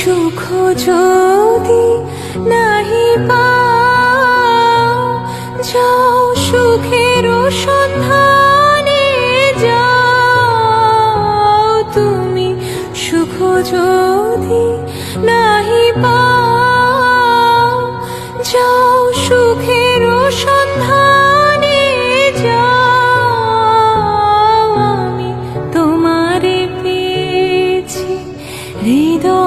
সুখ যদি নাহি পাও, যাও সুখের সন্ধানে যাও। তুমি সুখ যদি নাহি পাও, যাও সুখের সন্ধানে যাও। আমি তোমারে পেয়েছি হৃদয়